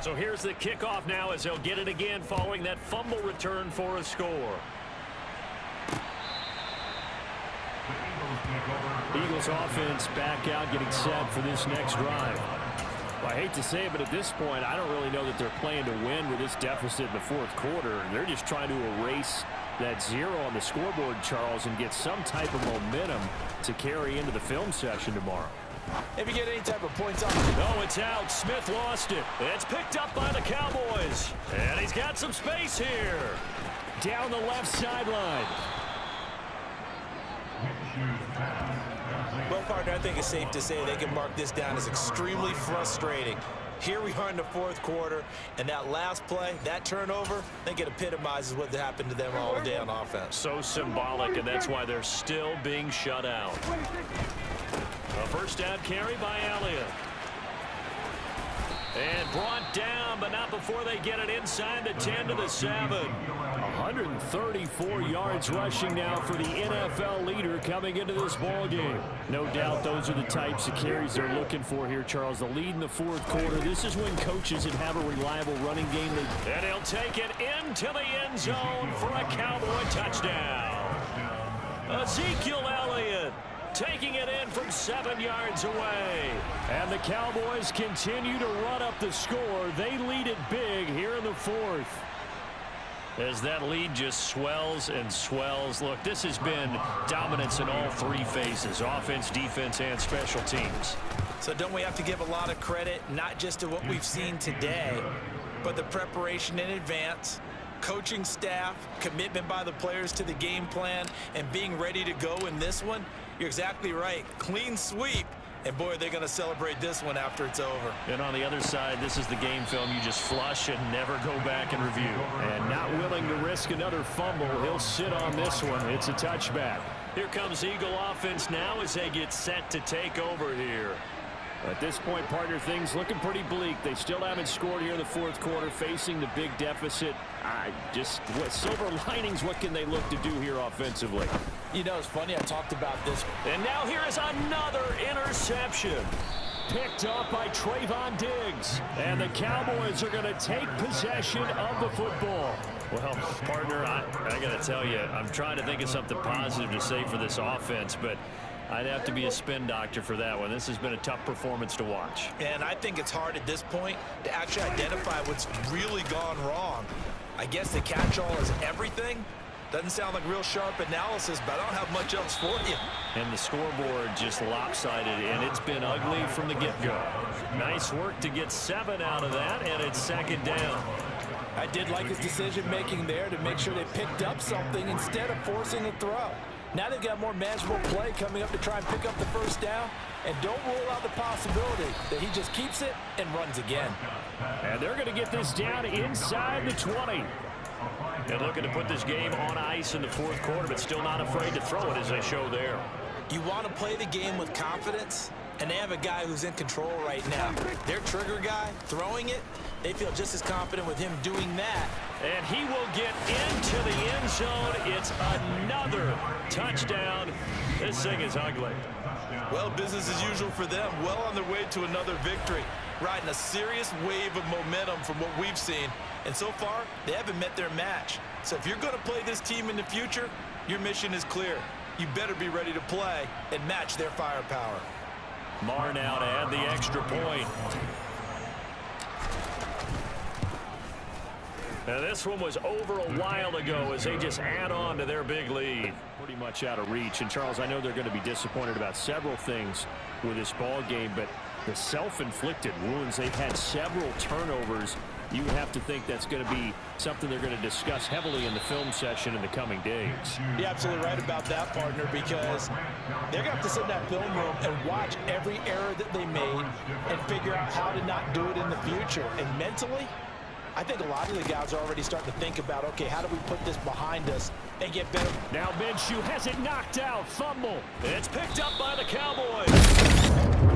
Speaker 2: So here's the kickoff now as they'll get it again following that fumble return for a score. Eagles offense back out, getting set for this next drive. Well, I hate to say it, but at this point, I don't really know that they're playing to win with this deficit in the fourth quarter. They're just trying to erase that 0 on the scoreboard, Charles, and get some type of momentum to carry into the film session tomorrow.
Speaker 3: If you get any type of points on
Speaker 2: No, it's out. Smith lost it. It's picked up by the Cowboys. And he's got some space here. Down the left sideline.
Speaker 3: Well, partner, I think it's safe to say they can mark this down as extremely frustrating. Here we are in the fourth quarter, and that last play, that turnover, I think it epitomizes what happened to them all day on offense.
Speaker 2: So symbolic, and that's why they're still being shut out. A first down carry by Elliott. And brought down, but not before they get it inside the 10 to the 7. 134 yards rushing now for the NFL leader coming into this ball game. No doubt those are the types of carries they're looking for here, Charles. The lead in the fourth quarter. This is when coaches that have a reliable running game. And he'll take it into the end zone for a Cowboy touchdown. Ezekiel Elliott taking it in from 7 yards away. And the Cowboys continue to run up the score. They lead it big here in the fourth. As that lead just swells and swells. Look, this has been dominance in all 3 phases, offense, defense, and special teams.
Speaker 3: So don't we have to give a lot of credit, not just to what we've seen today, but the preparation in advance, coaching staff, commitment by the players to the game plan, and being ready to go in this one? You're exactly right. Clean sweep. And, boy, they're going to celebrate this one after it's over.
Speaker 2: And on the other side, this is the game film you just flush and never go back and review. And not willing to risk another fumble, he'll sit on this one. It's a touchback. Here comes Eagle offense now as they get set to take over here. At this point, partner, things looking pretty bleak. They still haven't scored here in the fourth quarter, facing the big deficit. What silver linings, what can they look to do here offensively?
Speaker 3: You know, it's funny, I talked about this.
Speaker 2: And now here is another interception. Picked off by Trayvon Diggs. And the Cowboys are going to take possession of the football. Well, partner, I got to tell you, I'm trying to think of something positive to say for this offense, but I'd have to be a spin doctor for that one. This has been a tough performance to watch.
Speaker 3: And I think it's hard at this point to actually identify what's really gone wrong. I guess the catch-all is everything. Doesn't sound like real sharp analysis, but I don't have much else for you.
Speaker 2: And the scoreboard just lopsided, and it's been ugly from the get-go. Nice work to get 7 out of that, and it's second down.
Speaker 3: I did like his decision-making there to make sure they picked up something instead of forcing a throw. Now they've got more manageable play coming up to try and pick up the first down, and don't rule out the possibility that he just keeps it and runs again.
Speaker 2: And they're going to get this down inside the 20. And looking to put this game on ice in the fourth quarter, but still not afraid to throw it as they show there.
Speaker 3: You want to play the game with confidence, and they have a guy who's in control right now. Their trigger guy throwing it, they feel just as confident with him doing that.
Speaker 2: And he will get into the end zone. It's another touchdown. This thing is ugly.
Speaker 3: Well, business as usual for them. Well on their way to another victory. Riding a serious wave of momentum from what we've seen. And so far, they haven't met their match. So if you're going to play this team in the future, your mission is clear. You better be ready to play and match their firepower.
Speaker 2: Marr now to add the extra point. Now this one was over a while ago as they just add on to their big lead. Pretty much out of reach. And Charles, I know they're going to be disappointed about several things with this ball game, but the self-inflicted wounds, they've had several turnovers you have to think that's going to be something they're going to discuss heavily in the film session in the coming days.
Speaker 3: You're absolutely right about that, partner, because they're going to have to sit in that film room and watch every error that they made and figure out how to not do it in the future. And mentally, I think a lot of the guys are already starting to think about, okay, how do we put this behind us and get better?
Speaker 2: Now Minshew has it knocked out. Fumble. It's picked up by the Cowboys.